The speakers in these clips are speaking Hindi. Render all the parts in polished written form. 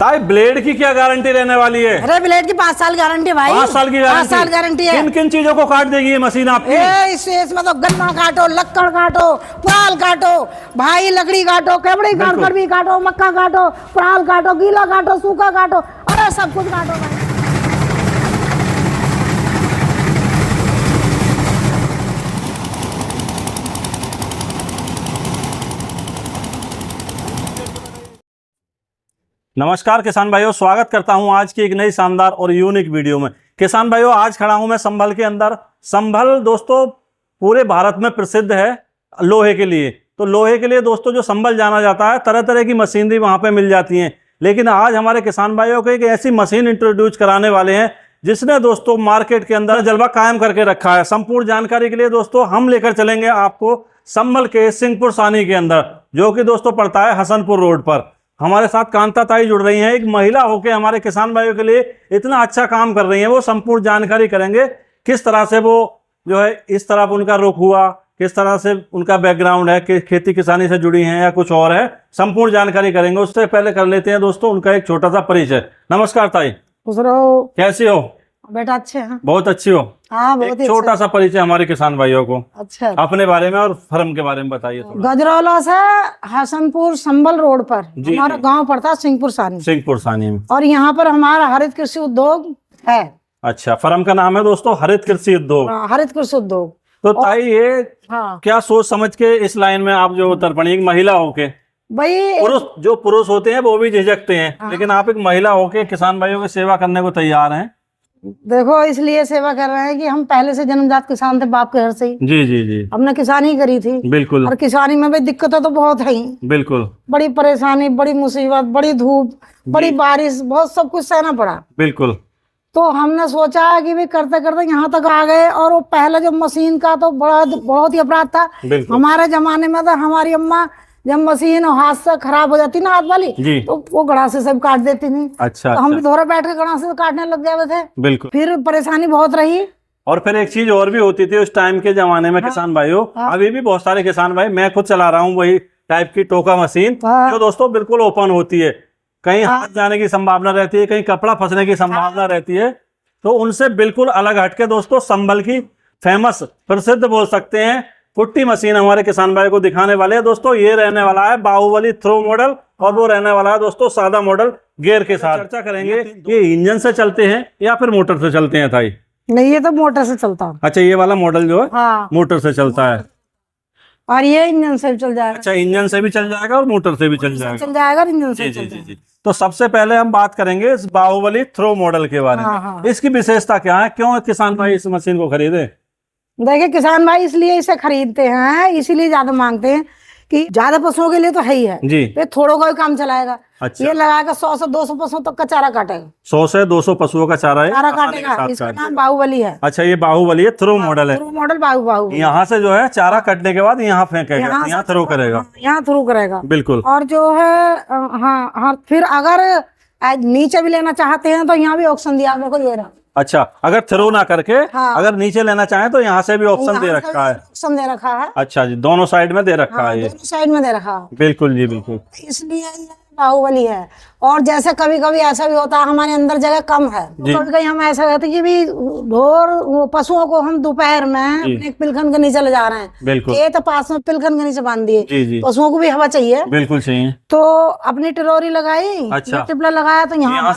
ताई ब्लेड की क्या गारंटी रहने वाली है? अरे ब्लेड की 5 साल गारंटी भाई। 5 साल की गारंटी? 5 साल गारंटी है। किन किन चीजों को काट देगी ये मशीन आपकी? इसमें तो गन्ना काटो, लक्कड़ काटो, पराल काटो भाई, लकड़ी काटो, केवड़ी कड़वी काटो, मक्का काटो, पराल काटो, गीला काटो, सूखा काटो, अरे सब कुछ काटो भाई। नमस्कार किसान भाइयों, स्वागत करता हूं आज की एक नई शानदार और यूनिक वीडियो में। किसान भाइयों, आज खड़ा हूं मैं संभल के अंदर। संभल दोस्तों पूरे भारत में प्रसिद्ध है लोहे के लिए। तो लोहे के लिए दोस्तों जो संभल जाना जाता है, तरह तरह की मशीनरी वहां पे मिल जाती हैं। लेकिन आज हमारे किसान भाइयों को एक ऐसी मशीन इंट्रोड्यूस कराने वाले हैं जिसने दोस्तों मार्केट के अंदर जलवा कायम करके रखा है। संपूर्ण जानकारी के लिए दोस्तों हम लेकर चलेंगे आपको संभल के सिंहपुर सानी के अंदर, जो कि दोस्तों पड़ता है हसनपुर रोड पर। हमारे साथ कांता ताई जुड़ रही हैं, एक महिला होके हमारे किसान भाइयों के लिए इतना अच्छा काम कर रही हैं। वो संपूर्ण जानकारी करेंगे किस तरह से वो जो है इस तरफ उनका रुख हुआ, किस तरह से उनका बैकग्राउंड है कि खेती किसानी से जुड़ी हैं या कुछ और है। संपूर्ण जानकारी करेंगे। उससे पहले कर लेते हैं दोस्तों उनका एक छोटा सा परिचय। नमस्कार ताई, खुश रहो। कैसी हो बेटा? अच्छे हैं। बहुत अच्छी हो। हाँ, बहुत ही छोटा सा परिचय हमारे किसान भाइयों को अच्छा अपने बारे में और फर्म के बारे में बताइए थोड़ा। गजरौला से हसनपुर संभल रोड पर हमारा गांव पड़ता है सिंहपुर सानी। सिंहपुर सानी में। और यहाँ पर हमारा हरित कृषि उद्योग है। अच्छा, फर्म का नाम है दोस्तों हरित कृषि उद्योग। हरित कृषि उद्योग। तो ताई ये हाँ, क्या सोच समझ के इस लाइन में आप जो उतर पड़ी, एक महिला होके? भाई पुरुष होते हैं वो भी झिझकते हैं, लेकिन आप एक महिला होके किसान भाइयों की सेवा करने को तैयार हैं। देखो, इसलिए सेवा कर रहे हैं कि हम पहले से जन्मजात किसान थे, बाप के घर से ही। जी जी जी, हमने किसानी करी थी। बिल्कुल। और किसानी में भी दिक्कतें तो बहुत है ही। बिल्कुल। बड़ी परेशानी, बड़ी मुसीबत, बड़ी धूप, बड़ी बारिश, बहुत सब कुछ सहना पड़ा। बिल्कुल। तो हमने सोचा कि भी करते करते यहाँ तक आ गए। और वो पहले जो मशीन का तो बहुत ही अपराध था हमारे जमाने में। तो हमारी अम्मा जब मशीन हाथ से खराब हो जाती ना, हाथ वाली, तो वो गड़ासे से काट देती थी। अच्छा, तो हम भी थोड़ा बैठ के गड़ासे से काटने लग जाते थे। बिल्कुल। फिर परेशानी बहुत रही। और फिर एक चीज और भी होती थी उस टाइम के जमाने में किसान भाइयों, अभी भी बहुत सारे किसान भाई, मैं खुद चला रहा हूँ वही टाइप की टोका मशीन, जो दोस्तों बिल्कुल ओपन होती है। कहीं हाथ जाने की संभावना रहती है, कहीं कपड़ा फंसने की संभावना रहती है। तो उनसे बिल्कुल अलग हटके दोस्तों संभल की फेमस, प्रसिद्ध बोल सकते हैं पुट्टी मशीन हमारे किसान भाई को दिखाने वाले हैं। दोस्तों ये रहने वाला है बाहुबली थ्रो मॉडल, और वो रहने वाला है दोस्तों सादा मॉडल गियर के साथ। चर्चा करेंगे ये इंजन से चलते हैं या फिर मोटर से चलते हैं ताई? नहीं, ये तो मोटर से चलता है। अच्छा, ये वाला मॉडल जो है मोटर से चलता है, और ये इंजन से भी चल जाएगा। अच्छा, इंजन से भी चल जाएगा और मोटर से भी चल जाएगा। इंजन से जी जी जी। तो सबसे पहले हम बात करेंगे इस बाहुबली थ्रो मॉडल के बारे में। इसकी विशेषता क्या है, क्यों किसान भाई इस मशीन को खरीदे? देखिए, किसान भाई इसलिए इसे खरीदते हैं, इसीलिए ज्यादा मांगते हैं कि ज्यादा पशुओं के लिए तो है ही है जी, ये थोड़ों का भी काम चलाएगा। अच्छा। ये लगाएगा 100 से 200 पशुओं तक का चारा काटेगा। 100 से 200 पशुओं का चारा काटेगा। इसका नाम बाहुबली है। अच्छा, ये बाहुबली है, थ्रो मॉडल है। Throw model Baahubali. यहाँ से जो है चारा कटने के बाद यहाँ फेंकेगा, यहाँ थ्रो करेगा। यहाँ थ्रो करेगा, बिल्कुल। और जो है हाँ, फिर अगर नीचे भी लेना चाहते हैं तो यहाँ भी ऑप्शन दिया देखो, ये रहा। अच्छा, अगर थ्रो ना करके अगर नीचे लेना चाहें तो यहाँ से भी ऑप्शन दे रखा है। ऑप्शन दे रखा है। अच्छा जी, दोनों साइड में दे रखा है। ये दोनों साइड में दे रखा है। बिल्कुल जी, बिल्कुल। इसलिए बाहुबली है। और जैसे कभी कभी ऐसा भी होता है हमारे अंदर जगह कम है, तो कभी कभी हम ऐसा कहते हैं कि भी ढोर पशुओं को हम दोपहर में अपने पिलखन के नीचे ले जा रहे हैं। बिल्कुल। ये तो पास में पिलखन के नीचे बांध दिए, पशुओं को भी हवा चाहिए। बिल्कुल चाहिए। तो अपनी टिरोरी लगाई, अच्छा, टिपला लगाया, तो यहाँ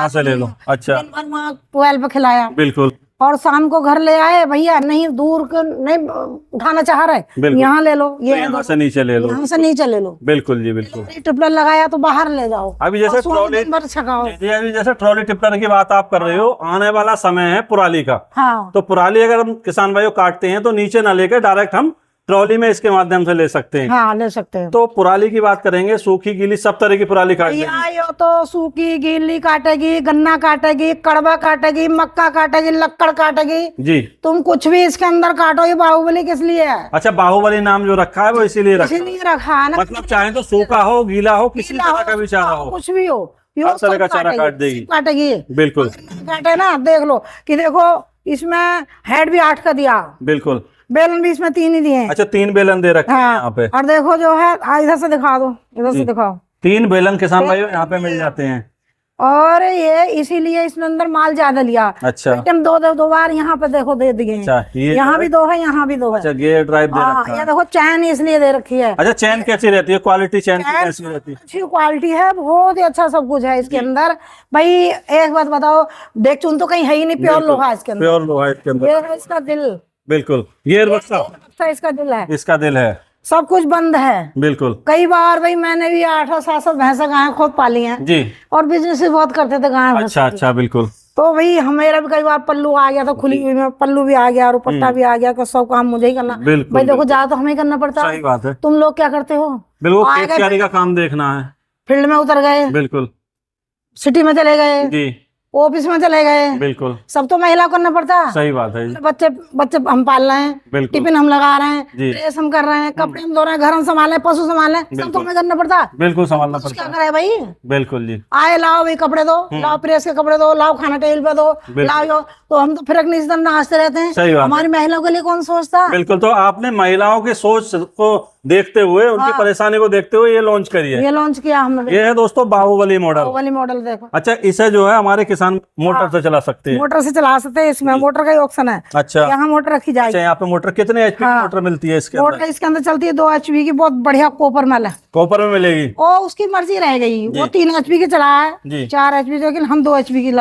से ले लो। अच्छा, पुआल पे खिलाया। बिल्कुल। और शाम को घर ले आए, भैया नहीं दूर को नहीं उठाना चाह रहे, यहाँ ले लो, ये यहाँ से नीचे ले लो, यहाँ से नीचे ले लो। बिल्कुल जी, बिल्कुल। टिपलर लगाया तो बाहर ले जाओ। अभी जैसे ट्रॉली टिप्पर की बात आप कर रहे हो, आने वाला समय है पुराली का। हाँ। तो पुराली अगर हम किसान भाइयों काटते हैं तो नीचे ना लेकर डायरेक्ट हम ट्रॉली में इसके माध्यम से ले सकते हैं। हाँ, ले सकते हैं। तो पुराली की बात करेंगे, सूखी गीली सब तरह की पुराली काटेगी। तो सूखी गीली काटेगी, गन्ना काटेगी, कड़वा काटेगी, मक्का काटेगी, लक्कड़ काटेगी जी। तुम कुछ भी इसके अंदर काटो। ये बाहुबली किस लिए है? अच्छा, बाहुबली नाम जो रखा है वो इसीलिए रखा है ना। मतलब चाहे तो सूखा हो, गीला हो, किसी तरह का भी चारा हो, कुछ भी हो, हर तरह का चारा काटेगी। बिल्कुल काटे ना। देख लो कि देखो इसमें हेड भी 8 का दिया। बिल्कुल। बेलन भी इसमें 3 ही दिए हैं। अच्छा, 3 बेलन दे रखे हैं यहाँ पे। और देखो जो है इधर से दिखा दो, इधर से दिखाओ। 3 बेलन किसान भाइयों यहाँ पे मिल जाते हैं। और ये इसीलिए इसमें अंदर माल ज्यादा लिया। अच्छा, आइटम दो बार यहाँ पे देखो दे दिए। अच्छा, यहाँ भी 2 है, यहाँ भी 2 है। अच्छा, गियर ड्राइव दे रखा है। ये देखो चैन इसलिए दे रखी है। अच्छा, चैन कैसी रहती है? क्वालिटी चैन की कैसी रहती है? अच्छी क्वालिटी है, बहुत ही अच्छा सब कुछ है इसके अंदर। भाई एक बात बताओ, देख चुन तो कहीं है ही नहीं, प्योर लोहा इसके अंदर। प्योर लोहा इसके अंदर। ये है इसका दिल। बिल्कुल, गियर बक्सा इसका दिल है, इसका दिल है। सब कुछ बंद है। बिल्कुल। कई बार भाई मैंने भी 8-7 भैंसा गाय खुद पाली हैं जी, और बिजनेस भी बहुत करते थे गाय भैंस। अच्छा, बिल्कुल। तो भाई हमेरा भी कई बार पल्लू आ गया, तो खुली हुई में पल्लू भी आ गया और पट्टा भी आ गया, तो सब काम मुझे ही करना। बिल्कुल, भाई देखो ज्यादा तो हमें ही करना पड़ता है। सही बात है। तुम लोग क्या करते हो? बिल्कुल, खेत क्यारी का काम देखना है। फील्ड में उतर गए, बिल्कुल, सिटी में चले गए, जी, ऑफिस में चले गए, बिल्कुल, सब तो महिला को करना पड़ता है। सही बात है। बच्चे हम पाल रहे हैं, बिल्कुल, टिफिन हम लगा रहे हैं, जी, ड्रेस हम कर रहे हैं, कपड़े हम धो रहे हैं, घर हम संभाल रहे हैं, पशु संभाल रहे हैं, सब तो हमें करना पड़ता है। बिल्कुल संभालना क्या पड़ता है। करे भाई? बिल्कुल जी। आए लाओ भाई कपड़े दो, लाओ प्रेस के कपड़े दो, लाओ खाना टेबल पे दो, लाओ, तो हम तो फिर इस दिन नाचते रहते हैं। सही बात है। हमारी महिलाओं के लिए कौन सोचता? बिल्कुल, तो आपने महिलाओं की सोच को देखते हुए, उनकी परेशानी को देखते हुए ये लॉन्च करी है। ये लॉन्च किया हमने। ये है दोस्तों बाहुबली मॉडल। बाहुबली मॉडल देखो। अच्छा, इसे जो है हमारे किसान मोटर से चला सकते हैं। मोटर से चला सकते हैं, इसमें मोटर का ही ऑप्शन है। अच्छा, यहाँ मोटर रखी जाएगी। अच्छा, यहाँ पे मोटर कितने एचपी की मोटर मिलती है इसके मोटर अंदर? इसके अंदर चलती है 2 HP की, बहुत बढ़िया कॉपर मेल है। कॉपर में मिलेगी? और उसकी मर्जी रह गई, वो 3 HP की चला है, जी, 4 HP, लेकिन हम 2 HP की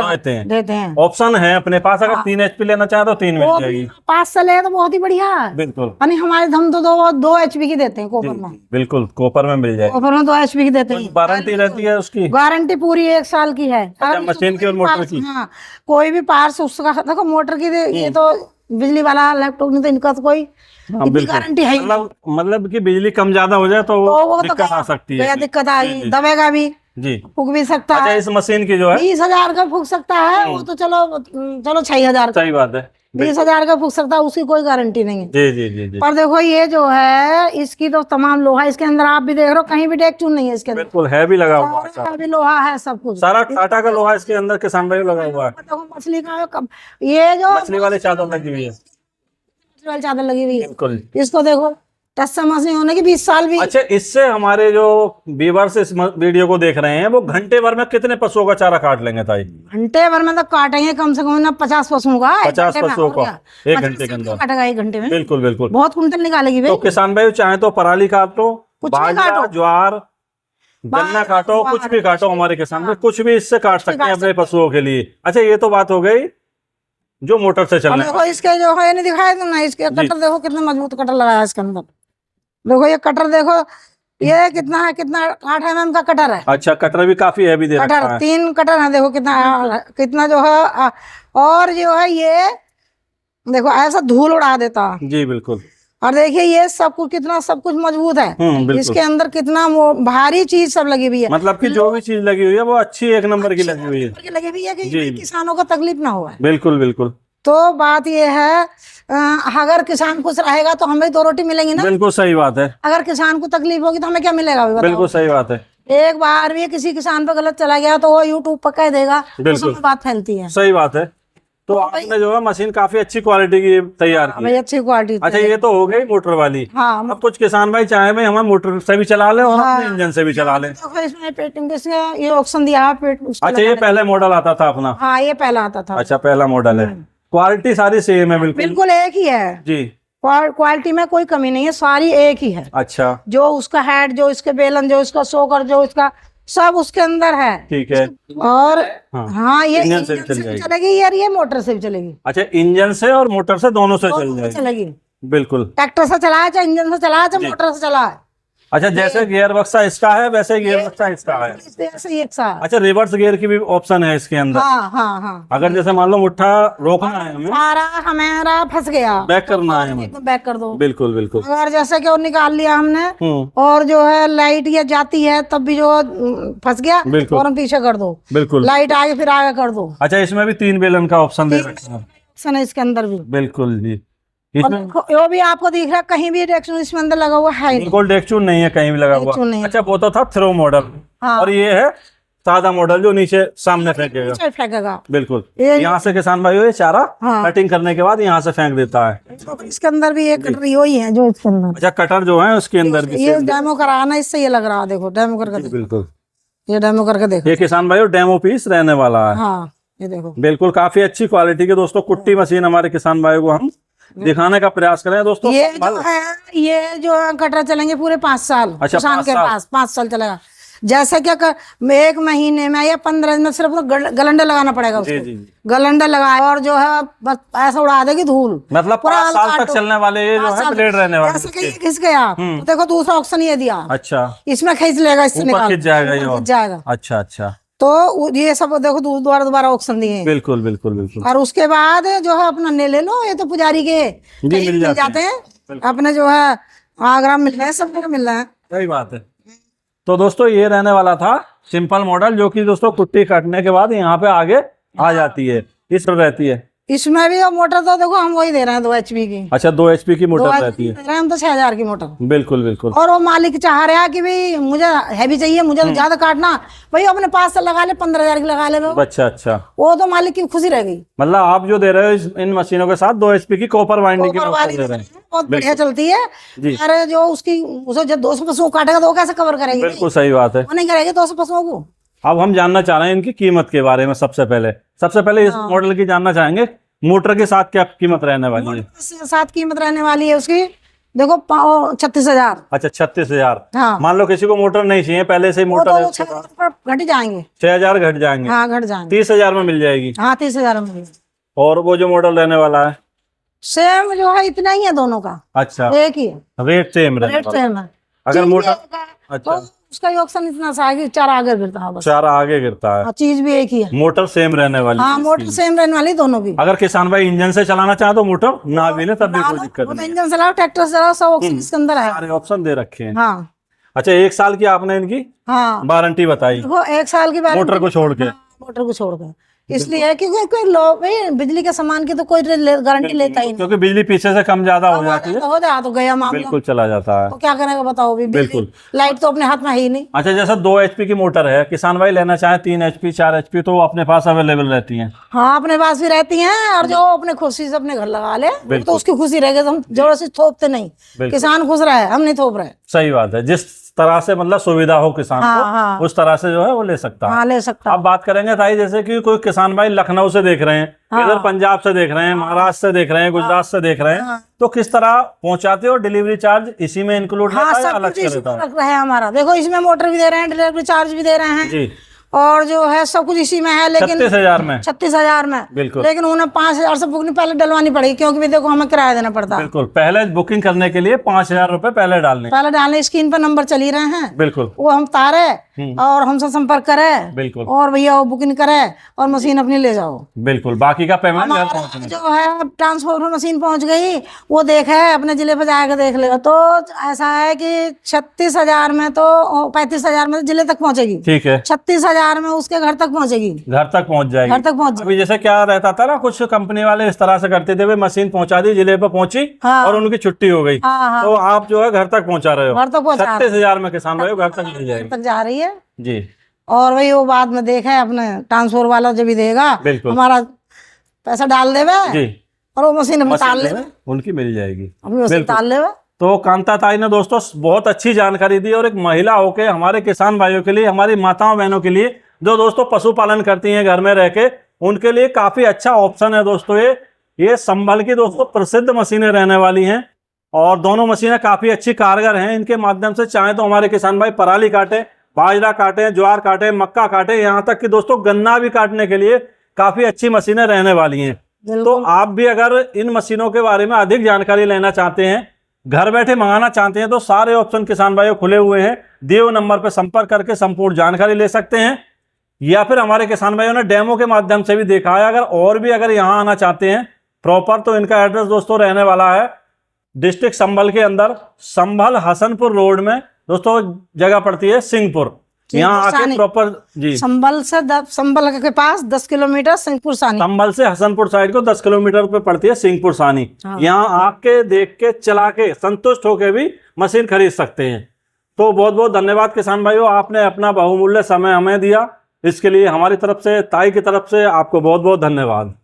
देते हैं। ऑप्शन है अपने पास, अगर 3 एचपी लेना चाहे तो 3 मिल जाएगी। 5 से ले तो बहुत ही बढ़िया है। बिल्कुल, यानी हमारे हम तो 2 HP की देते हैं कॉपर में। बिल्कुल, कॉपर में मिल जाएगी। कॉपर में 2 HP की देते हैं। वारंटी रहती है उसकी? गारंटी पूरी 1 साल की है। अच्छा, मशीन की और मोटर की? हाँ, कोई भी पार्ट्स उसका देखो, मोटर की ये तो बिजली वाला लैपटॉप में तो इनका तो कोई गारंटी है। मतलब कि बिजली कम ज्यादा हो जाए तो वो दिक्कत आ सकती है। दिक्कत आएगी, दबेगा भी, जी, फूक भी सकता अच्छा, है। इस मशीन की जो है 20,000 का फूक सकता है, वो तो चलो 6,000 का। सही बात है। 20,000 का फूक सकता है, उसकी कोई गारंटी नहीं है। जी, जी, जी, जी। पर देखो ये जो है, इसकी तो तमाम लोहा इसके अंदर, आप भी देख रहे हो, कहीं भी डेक चून नहीं है इसके अंदर। बिल्कुल, है भी लगा हुआ है। सारा भी लोहा है, सब कुछ सारा टाटा का लोहा इसके अंदर किसान भाई लगा हुआ है। देखो मछली का ये जो मछली वाली चादर लगी हुई है। मछली वाली चादर लगी हुई है, बिल्कुल। इसको देखो, टच से मछली होने की 20 साल भी। अच्छा, इससे हमारे जो व्यूअर्स इस वीडियो को देख रहे हैं, वो घंटे भर में कितने पशुओं का चारा काट लेंगे ताई? घंटे भर में तो काटेंगे कम से कम ना 50 पशुओं का। 50 पशुओं का 1 घंटे के अंदर काटेगा 1 घंटे में। बिल्कुल, बिल्कुल, बहुत कुंटल निकालेगी भाई। तो किसान भाई चाहे तो पराली काटो, बाजरा, ज्वार, गन्ना काटो, कुछ भी काटो, हमारे किसान भाई कुछ भी इससे काट सकते हैं अपने पशुओं के लिए। अच्छा, ये तो बात हो गई जो मोटर से चलने। देखो इसके जो है, नहीं दिखाया तुमने, इसके कटर देखो कितना मजबूत कटर लगाया है इसके अंदर। देखो ये कटर देखो, ये कितना है, कितना 8 mm का कटर है। अच्छा, कटर भी काफी हैवी दे रखा कटर है। 3 कटर है, देखो कितना जो है। और जो है ये देखो ऐसा धूल उड़ा देता। जी, बिल्कुल। और देखिए ये सब कुछ कितना, सब कुछ मजबूत है। बिल्कुल। इसके अंदर कितना भारी चीज सब लगी हुई है। मतलब कि जो भी चीज लगी हुई है वो अच्छी 1 नंबर की लगी हुई है। लगी हुई है कि किसानों को तकलीफ ना हो। बिल्कुल, बिल्कुल। तो बात ये है, अगर किसान खुश रहेगा तो हमें 2 रोटी मिलेंगी ना। बिल्कुल सही बात है। अगर किसान को तकलीफ होगी तो हमें क्या मिलेगा? बिल्कुल सही बात है। एक बार भी किसी किसान पे गलत चला गया तो वो यूट्यूब पर कह देगा, बिल्कुल बात फैलती है। सही बात है। तो आपने जो है मशीन काफी अच्छी क्वालिटी की तैयार की। भाई अच्छी क्वालिटी। अच्छा, ये तो हो गई मोटर वाली। हाँ, अब कुछ किसान भाई चाहे भाई हमें मोटर से भी चला ले और अपने इंजन से भी चला ले। तो इसमें पेटिंग ये ऑप्शन दिया है। अच्छा, ये पहले मॉडल आता था अपना? हाँ, ये पहला आता था। अच्छा, पहला मॉडल है। क्वालिटी सारी सेम है? बिल्कुल, बिल्कुल एक ही है जी। क्वालिटी में कोई कमी नहीं है, सारी एक ही है। अच्छा, जो उसका हेड, जो इसके बेलन, जो इसका सोकर, जो इसका सब उसके अंदर है। ठीक है। और हाँ ये इंजन से भी चलेगी यार, ये मोटर से भी चलेगी। अच्छा, इंजन से और मोटर से दोनों से चलेगी। बिल्कुल, ट्रैक्टर से चलाया चाहे इंजन से चलाया चाहे मोटर से चला है। अच्छा, जैसे गियर बक्सा इसका है वैसे गियर बक्सा इसका है। अच्छा, रिवर्स गियर की भी ऑप्शन है इसके अंदर? हाँ, हाँ, हाँ। अगर जैसे मान लो मुट्ठा रोकना है हमें, हमारा फंस गया, बैक करना है हमें, बैक कर दो। बिल्कुल, बिल्कुल। अगर जैसे कि वो निकाल लिया हमने और जो है लाइट ये जाती है तब भी जो फंस गया, और हम पीछे कर दो। बिल्कुल, लाइट आगे फिर आगे कर दो। अच्छा, इसमें भी 3 बेलन का ऑप्शन दे रखा है। ऑप्शन है इसके अंदर भी। बिल्कुल जी। वो भी आपको दिख रहा है, कहीं भी डेक्चून इसमें अंदर लगा हुआ है? बिल्कुल, डेक्चून नहीं है कहीं भी लगा हुआ। अच्छा, वो तो था थ्रो मॉडल। हाँ। और ये है सादा मॉडल जो नीचे सामने फेंकेगा। बिल्कुल, यहाँ से किसान भाई ये चारा कटिंग करने के बाद यहाँ से फेंक देता है। इसके अंदर भी एक कटर ही है जो इसके अंदर। अच्छा, कटर जो है उसके अंदर भी ये डेमो कराना, इससे ये लग रहा है, देखो डेमो करके। बिल्कुल, ये डेमो करके देखो। ये किसान भाइयों डेमो पीस रहने वाला है। हाँ ये देखो, बिल्कुल काफी अच्छी क्वालिटी के दोस्तों कुट्टी मशीन हमारे किसान भाइयों को हम दिखाने का प्रयास करें दोस्तों। ये जो कटरा चलेंगे पूरे 5 साल। अच्छा, किसान के पास 5 साल चलेगा। जैसे क्या 1 महीने में या 15 दिन में सिर्फ गलंडा लगाना पड़ेगा उसको। जी। गलंडा लगाए और जो है बस ऐसा उड़ा देगी धूल। मतलब 5 साल तक चलने वाले ये जो है ब्लेड रहने वाले। जैसे कि खिंच गया तो देखो दूसरा ऑप्शन ये दिया। अच्छा, इसमें खींच लेगा, इससे निकाल खिंच जाएगा ये, खिंच जाएगा। अच्छा। तो ये सब देखो दोबारा ऑप्शन दिए हैं। बिल्कुल। और उसके बाद जो है अपना ले ले लो, ये तो पुजारी के मिल जाते हैं अपने, जो है आगरा मिल रहे हैं, सब जगह मिल रहे हैं। सही बात है। तो दोस्तों ये रहने वाला था सिंपल मॉडल, जो कि दोस्तों कुट्टी काटने के बाद यहाँ पे आगे आ जाती है, इस पर रहती है। इसमें भी मोटर तो देखो हम वही दे रहे हैं 2 HP की। अच्छा, 2 HP की मोटर रहती है। दे रहे हैं हम तो 6000 की मोटर। बिल्कुल। और वो मालिक चाह रहा है कि भाई मुझे हैवी चाहिए, मुझे तो ज्यादा काटना, भाई अपने पास से लगा ले, 15000 की लगा ले। अच्छा। वो तो मालिक की खुशी रहेगी। मतलब आप जो दे रहे हो इन मशीनों के साथ 2 HP की कॉपर वाइंडिंग की मोटर दे रहे हैं, बहुत बढ़िया चलती है। अरे जो उसकी जब 200 पशुओं काटेगा तो वो कैसे कवर करेगी? बिल्कुल सही बात है, वो नहीं करेगी 200 पशुओं को। अब हम जानना चाह रहे हैं इनकी कीमत के बारे में। सबसे पहले इस मॉडल की जानना चाहेंगे, मोटर के साथ क्या कीमत रहने वाली है? साथ कीमत रहने वाली है उसकी देखो 36,000। अच्छा, 36,000। हाँ। मान लो किसी को मोटर नहीं चाहिए, पहले से ही मोटर है, 6,000 घट जाएंगे। 6,000 घट जाएंगे। हाँ घट जाएंगे। 30,000 में मिल जाएगी। हाँ 30,000 में। और वो जो मॉडल रहने वाला है सेम जो है इतना ही है दोनों का। अच्छा, एक ही है, रेट सेम है। अगर मोटर तो उसका ऑप्शन इतना सा है कि 4 आगे गिरता है, बस 4 आगे गिरता है। चीज भी एक ही है, मोटर सेम रहने वाली। हाँ मोटर सेम रहने वाली दोनों की। अगर किसान भाई इंजन से चलाना चाहे तो मोटर ना भी ले तब भी कोई दिक्कत नहीं। इंजन चलाओ, ट्रैक्टर चलाओ, सब ऑप्शन इसके अंदर है, सारे ऑप्शन दे रखे हैं। हाँ। अच्छा, 1 साल की आपने इनकी वारंटी बताई, देखो 1 साल की वारंटी मोटर को छोड़ के। मोटर को छोड़ के इसलिए क्योंकि कोई बिजली के सामान की तो कोई गारंटी लेता ही नहीं, क्योंकि बिजली पीछे से कम ज्यादा हो जाती है, हो जाए तो गया मामला, बिल्कुल चला जाता है। तो क्या करेगा बताओ? भी बिल्कुल, लाइट तो अपने हाथ में है ही नहीं। अच्छा, जैसा 2 HP की मोटर है, किसान भाई लेना चाहे 3 HP 4 HP तो अपने पास अवेलेबल रहती है। हाँ अपने पास भी रहती हैं, और जो अपने खुशी से अपने घर लगा ले तो उसकी खुशी रहेगी। तो हम जरूर से थोपते नहीं, किसान खुश रहे, हम नहीं थोप रहे। सही बात है, जिस तरह से मतलब सुविधा हो किसान को, उस तरह से जो है वो ले सकता है। हाँ ले सकता। अब बात करेंगे ताई, जैसे कि कोई किसान भाई लखनऊ से देख रहे हैं, इधर पंजाब से देख रहे हैं, महाराष्ट्र से देख रहे हैं, गुजरात से देख रहे हैं, तो किस तरह पहुंचाते हो? डिलीवरी चार्ज इसी में इंक्लूड रहता है या अलग से रहता है? हमारा देखो इसमें मोटर भी दे रहे हैं, डिलीवरी चार्ज भी दे रहे हैं जी, और जो है सब कुछ इसी में है। लेकिन 36,000 में बिल्कुल। लेकिन उन्हें 5,000 से बुकिंग पहले डलवानी पड़ेगी, क्योंकि भी देखो हमें किराया देना पड़ता है। बिल्कुल, पहले बुकिंग करने के लिए 5,000 रुपए पहले डालने। स्क्रीन पर नंबर चल ही रहे हैं, बिल्कुल, वो हम तारे और हमसे संपर्क करे, बिल्कुल, और भैया वो बुकिंग करे और मशीन अपनी ले जाओ। बिल्कुल, बाकी का पेमेंट घर पहुंचने जो है ट्रांसफॉर्मर मशीन पहुंच गई, वो देखे अपने जिले पे जाकर देख लेगा। तो ऐसा है कि 36,000 में तो 35,000 में जिले तक पहुंचेगी, ठीक है। 36,000 में उसके घर तक पहुंचेगी, घर तक पहुंच जाएगी, घर तक पहुंच। अभी जैसे क्या रहता था ना, कुछ कंपनी वाले इस तरह से करते थे, मशीन पहुंचा दी, जिले पे पहुंची और उनकी छुट्टी हो गई। तो आप जो है घर तक पहुंचा रहे हो, घर तक 36,000 में किसान भाई घर तक ले जाएगी, तक जा रही है जी। और वही वो बाद में देखा है अपने ट्रांसफर वाला जब भी देगा, हमारा पैसा डाल देवे जी, और वो मशीन उनकी मिल जाएगी, डाल देवे। तो कांता ताई ने दोस्तों बहुत अच्छी जानकारी दी, और एक महिला होके हमारे किसान भाइयों के लिए, हमारी माताओं बहनों के लिए, जो दोस्तों पशुपालन करती हैं घर में रह के, उनके लिए काफी अच्छा ऑप्शन है दोस्तों। ये संभल की दोस्तों प्रसिद्ध मशीनें रहने वाली हैं, और दोनों मशीनें काफी अच्छी कारगर हैं। इनके माध्यम से चाहे तो हमारे किसान भाई पराली काटे, बाजरा काटे, ज्वार काटे, मक्का काटे, यहाँ तक कि दोस्तों गन्ना भी काटने के लिए काफी अच्छी मशीनें रहने वाली हैं। तो आप भी अगर इन मशीनों के बारे में अधिक जानकारी लेना चाहते हैं, घर बैठे मंगाना चाहते हैं, तो सारे ऑप्शन किसान भाइयों खुले हुए हैं। दिए हुए नंबर पर संपर्क करके संपूर्ण जानकारी ले सकते हैं, या फिर हमारे किसान भाइयों ने डेमो के माध्यम से भी देखा है। अगर यहाँ आना चाहते हैं प्रॉपर, तो इनका एड्रेस दोस्तों रहने वाला है डिस्ट्रिक्ट संभल के अंदर, संभल हसनपुर रोड में दोस्तों जगह पड़ती है सिंहपुर। यहाँ आके प्रॉपर जी, संभल के पास 10 किलोमीटर सिंहपुर सानी, संभल से हसनपुर साइड को 10 किलोमीटर पे पड़ती है सिंहपुर सानी। यहाँ आके देख के चला के संतुष्ट होके भी मशीन खरीद सकते हैं। तो बहुत बहुत धन्यवाद किसान भाइयों, आपने अपना बहुमूल्य समय हमें दिया, इसके लिए हमारी तरफ से, ताई की तरफ से आपको बहुत बहुत धन्यवाद।